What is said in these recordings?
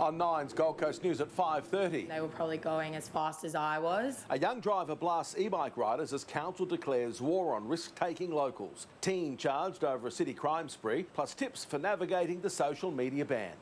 On Nine's Gold Coast News at 5:30. They were probably going as fast as I was. A young driver blasts e-bike riders as council declares war on risk-taking locals. Teen charged over a city crime spree, plus tips for navigating the social media ban.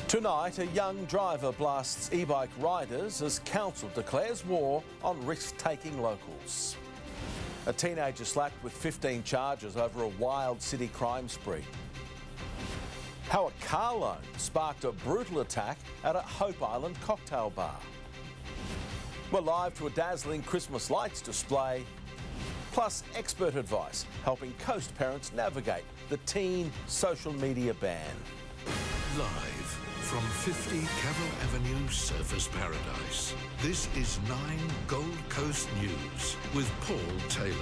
Tonight, a young driver blasts e-bike riders as council declares war on risk-taking locals. A teenager slapped with 15 charges over a wild city crime spree. How a car loan sparked a brutal attack at a Hope Island cocktail bar. We're live to a dazzling Christmas lights display, plus expert advice helping coast parents navigate the teen social media ban. Live from 50 Cavill Avenue, Surfers Paradise. This is 9 Gold Coast News with Paul Taylor.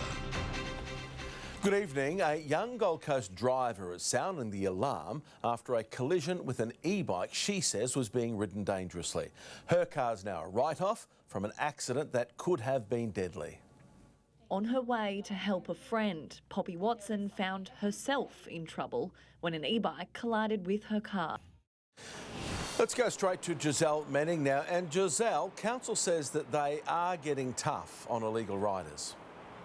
Good evening. A young Gold Coast driver is sounding the alarm after a collision with an e-bike she says was being ridden dangerously. Her car's now a write-off from an accident that could have been deadly. On her way to help a friend, Poppy Watson found herself in trouble when an e-bike collided with her car. Let's go straight to Giselle Manning now. And Giselle, council says that they are getting tough on illegal riders.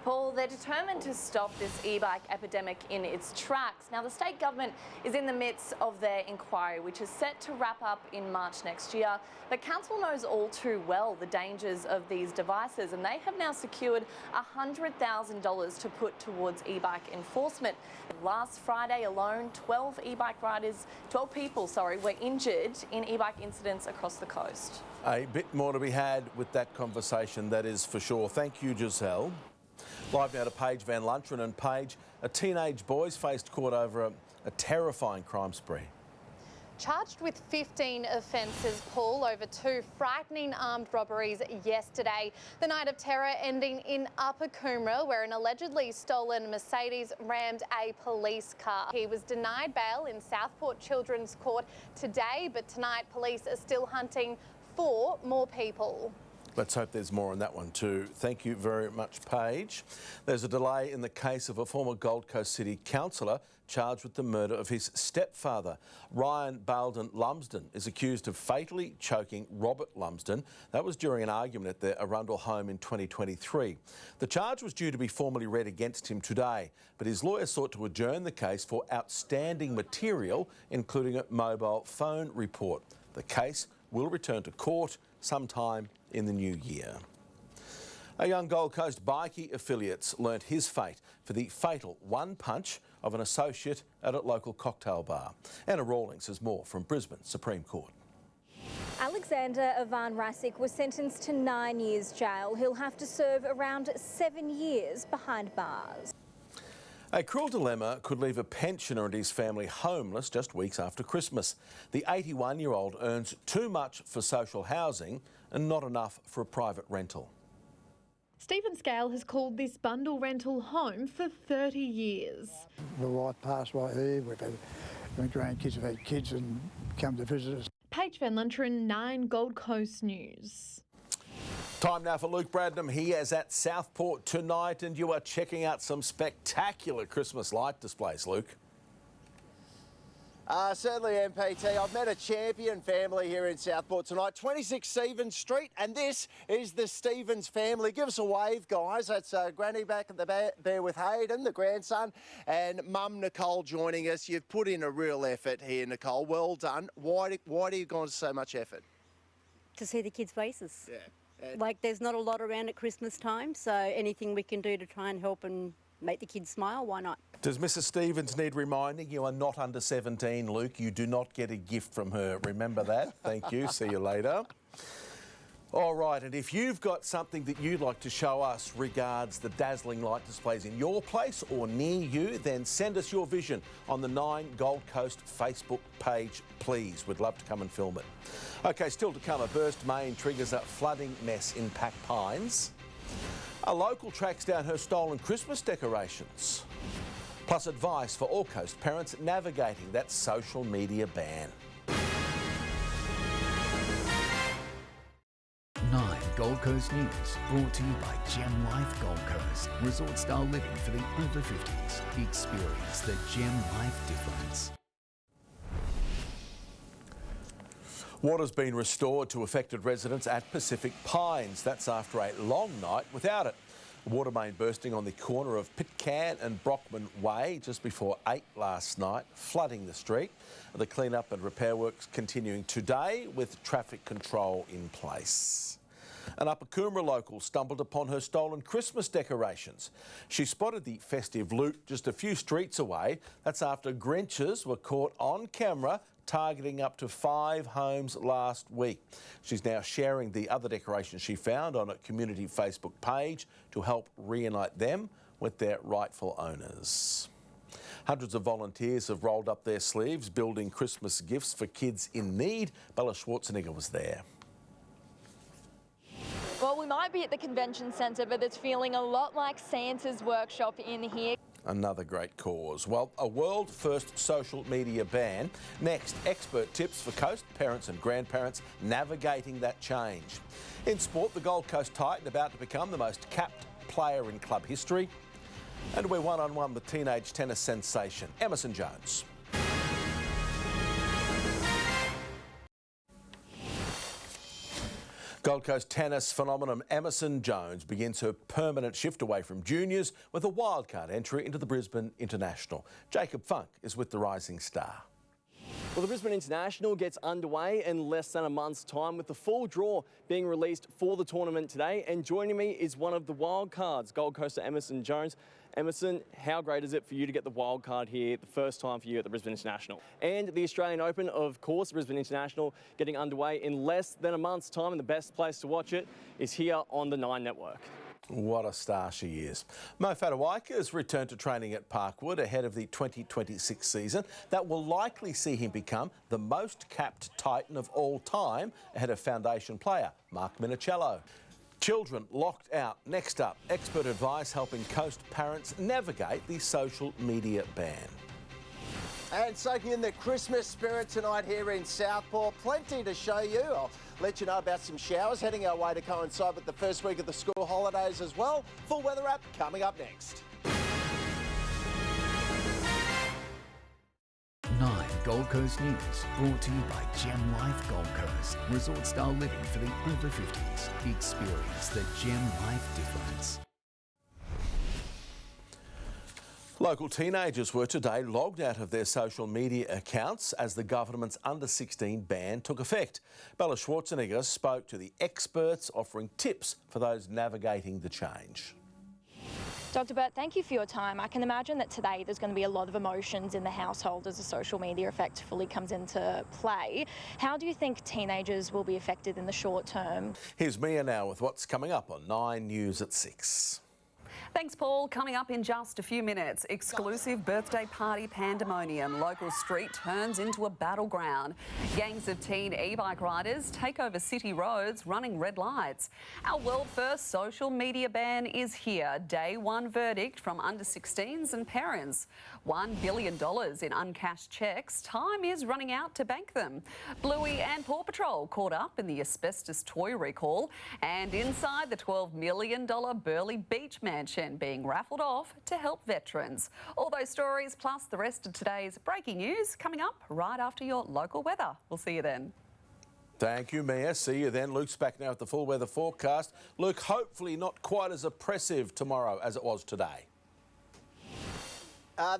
Paul, they're determined to stop this e-bike epidemic in its tracks. Now, the state government is in the midst of their inquiry, which is set to wrap up in March next year. But council knows all too well the dangers of these devices, and they have now secured $100,000 to put towards e-bike enforcement. Last Friday alone, 12 people were injured in e-bike incidents across the coast. A bit more to be had with that conversation, that is for sure. Thank you, Giselle. Live now to Paige Van Lunteren. And Paige, a teenage boy's faced court over a terrifying crime spree. Charged with 15 offences, Paul, over 2 frightening armed robberies yesterday. The night of terror ending in Upper Coomera, where an allegedly stolen Mercedes rammed a police car. He was denied bail in Southport Children's Court today, but tonight police are still hunting 4 more people. Let's hope there's more on that one too. Thank you very much, Paige. There's a delay in the case of a former Gold Coast City councillor charged with the murder of his stepfather. Ryan Balden Lumsden is accused of fatally choking Robert Lumsden. That was during an argument at their Arundel home in 2023. The charge was due to be formally read against him today, but his lawyer sought to adjourn the case for outstanding material, including a mobile phone report. The case will return to court sometime in the new year. A young Gold Coast bikie affiliate learnt his fate for the fatal one punch of an associate at a local cocktail bar. Anna Rawlings has more from Brisbane Supreme Court. Alexander Ivan Rasic was sentenced to 9 years jail. He'll have to serve around 7 years behind bars. A cruel dilemma could leave a pensioner and his family homeless just weeks after Christmas. The 81-year-old earns too much for social housing and not enough for a private rental. Stephen Scale has called this bundle rental home for 30 years. My wife passed away here. We've had my grandkids have had kids and come to visit us. Paige Van Lunteren, 9 Gold Coast News. Time now for Luke Bradnam. He is at Southport tonight and you are checking out some spectacular Christmas light displays, Luke. Certainly, MPT. I've met a champion family here in Southport tonight, 26 Stevens Street, and this is the Stevens family. Give us a wave, guys. That's Granny back at the there with Hayden, the grandson, and Mum Nicole joining us. You've put in a real effort here, Nicole. Well done. Why do you go to so much effort? To see the kids' faces. Yeah. Like, there's not a lot around at Christmas time, so anything we can do to try and help and make the kids smile, why not? Does Mrs. Stevens need reminding? You are not under 17, Luke. You do not get a gift from her. Remember that. Thank you. See you later. All right, and if you've got something that you'd like to show us regards the dazzling light displays in your place or near you, then send us your vision on the 9 Gold Coast Facebook page, please. We'd love to come and film it. OK, still to come, a burst main triggers a flooding mess in Pack Pines. A local tracks down her stolen Christmas decorations. Plus advice for all coast parents navigating that social media ban. 9 Gold Coast Coast News, brought to you by Gem Life Gold Coast. Resort-style living for the over 50s. Experience the Gem Life difference. Water's been restored to affected residents at Pacific Pines. That's after a long night without it. A water main bursting on the corner of Pitcairn and Brockman Way just before 8 last night, flooding the street. The clean-up and repair works continuing today with traffic control in place. An Upper Coomera local stumbled upon her stolen Christmas decorations. She spotted the festive loot just a few streets away. That's after Grinches were caught on camera targeting up to 5 homes last week. She's now sharing the other decorations she found on a community Facebook page to help reunite them with their rightful owners. Hundreds of volunteers have rolled up their sleeves building Christmas gifts for kids in need. Bella Schwarzenegger was there. Well, we might be at the convention centre, but it's feeling a lot like Santa's workshop in here. Another great cause. Well, a world-first social media ban. Next, expert tips for Coast parents and grandparents navigating that change. In sport, the Gold Coast Titan about to become the most capped player in club history. And we're one-on-one with teenage tennis sensation Emerson Jones. Gold Coast tennis phenomenon Emerson Jones begins her permanent shift away from juniors with a wildcard entry into the Brisbane International. Jacob Funk is with the rising star. Well, the Brisbane International gets underway in less than a month's time with the full draw being released for the tournament today. And joining me is one of the wild cards, Gold Coaster Emerson Jones. Emerson, how great is it for you to get the wild card here, the first time for you at the Brisbane International? And the Australian Open, of course, the Brisbane International getting underway in less than a month's time, and the best place to watch it is here on the 9 Network. What a star she is. Mo Fatawaika has returned to training at Parkwood ahead of the 2026 season. That will likely see him become the most capped Titan of all time ahead of foundation player Mark Minicello. Children locked out. Next up, expert advice helping Coast parents navigate the social media ban. And soaking in the Christmas spirit tonight here in Southport. Plenty to show you. I'll let you know about some showers heading our way to coincide with the first week of the school holidays as well. Full weather app coming up next. 9 Gold Coast News, brought to you by Gem Life Gold Coast. Resort-style living for the over 50s. Experience the Gem Life difference. Local teenagers were today logged out of their social media accounts as the government's under-16 ban took effect. Bella Schwarzenegger spoke to the experts offering tips for those navigating the change. Dr. Burt, thank you for your time. I can imagine that today there's going to be a lot of emotions in the household as the social media effect fully comes into play. How do you think teenagers will be affected in the short term? Here's Mia now with what's coming up on 9 News at 6. Thanks, Paul. Coming up in just a few minutes, exclusive birthday party pandemonium. Local street turns into a battleground. Gangs of teen e-bike riders take over city roads running red lights. Our world-first social media ban is here. Day 1 verdict from under-16s and parents. $1 billion in uncashed cheques. Time is running out to bank them. Bluey and Paw Patrol caught up in the asbestos toy recall. And inside the $12 million Burleigh Beach mansion being raffled off to help veterans. All those stories plus the rest of today's breaking news coming up right after your local weather. We'll see you then. Thank you, Mia. See you then. Luke's back now at the full weather forecast. Luke, hopefully not quite as oppressive tomorrow as it was today.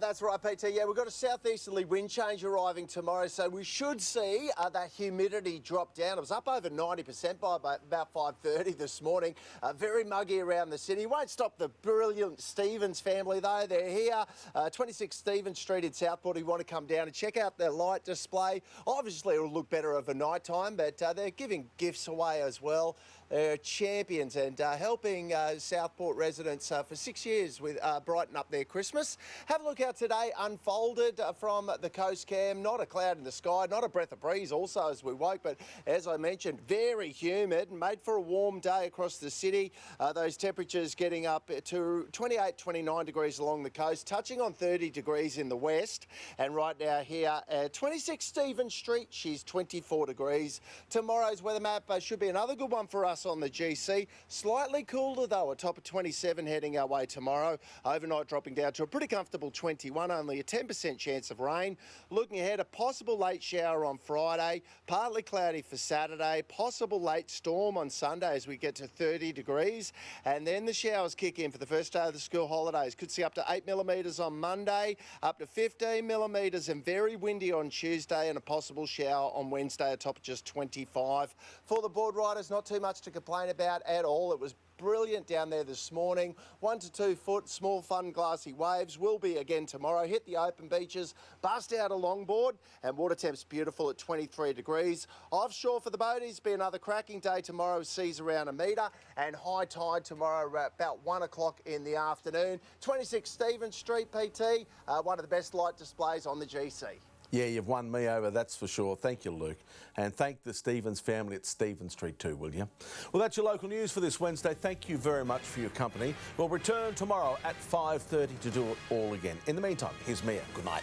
That's right, PT. Yeah, we've got a southeasterly wind change arriving tomorrow, so we should see that humidity drop down. It was up over 90% by about 5:30 this morning. Very muggy around the city. Won't stop the brilliant Stevens family, though. They're here, 26 Stevens Street in Southport. If you want to come down and check out their light display. Obviously, it'll look better over night time, but they're giving gifts away as well. They're champions and helping Southport residents for 6 years with brighten up their Christmas. Have a look out today, unfolded from the coast cam. Not a cloud in the sky, not a breath of breeze also as we woke, but as I mentioned, very humid and made for a warm day across the city. Those temperatures getting up to 28, 29 degrees along the coast, touching on 30 degrees in the west. And right now here at 26 Stevens Street, she's 24 degrees. Tomorrow's weather map should be another good one for us plus on the GC. Slightly cooler though, a top of 27 heading our way tomorrow. Overnight dropping down to a pretty comfortable 21, only a 10% chance of rain. Looking ahead, a possible late shower on Friday, partly cloudy for Saturday, possible late storm on Sunday as we get to 30 degrees. And then the showers kick in for the first day of the school holidays. Could see up to 8 millimetres on Monday, up to 15 millimetres and very windy on Tuesday, and a possible shower on Wednesday, a top of just 25. For the board riders, not too much to complain about at all. It was brilliant down there this morning. 1 to 2 foot, small fun glassy waves. Will be again tomorrow. Hit the open beaches, bust out a longboard, and water temps beautiful at 23 degrees. Offshore for the boaties, be another cracking day tomorrow. Seas around a metre, and high tide tomorrow about 1 o'clock in the afternoon. 26 Stephen Street PT, one of the best light displays on the GC. Yeah, you've won me over, that's for sure. Thank you, Luke. And thank the Stevens family at Stephen Street too, will you? Well, that's your local news for this Wednesday. Thank you very much for your company. We'll return tomorrow at 5:30 to do it all again. In the meantime, here's Mia. Good night.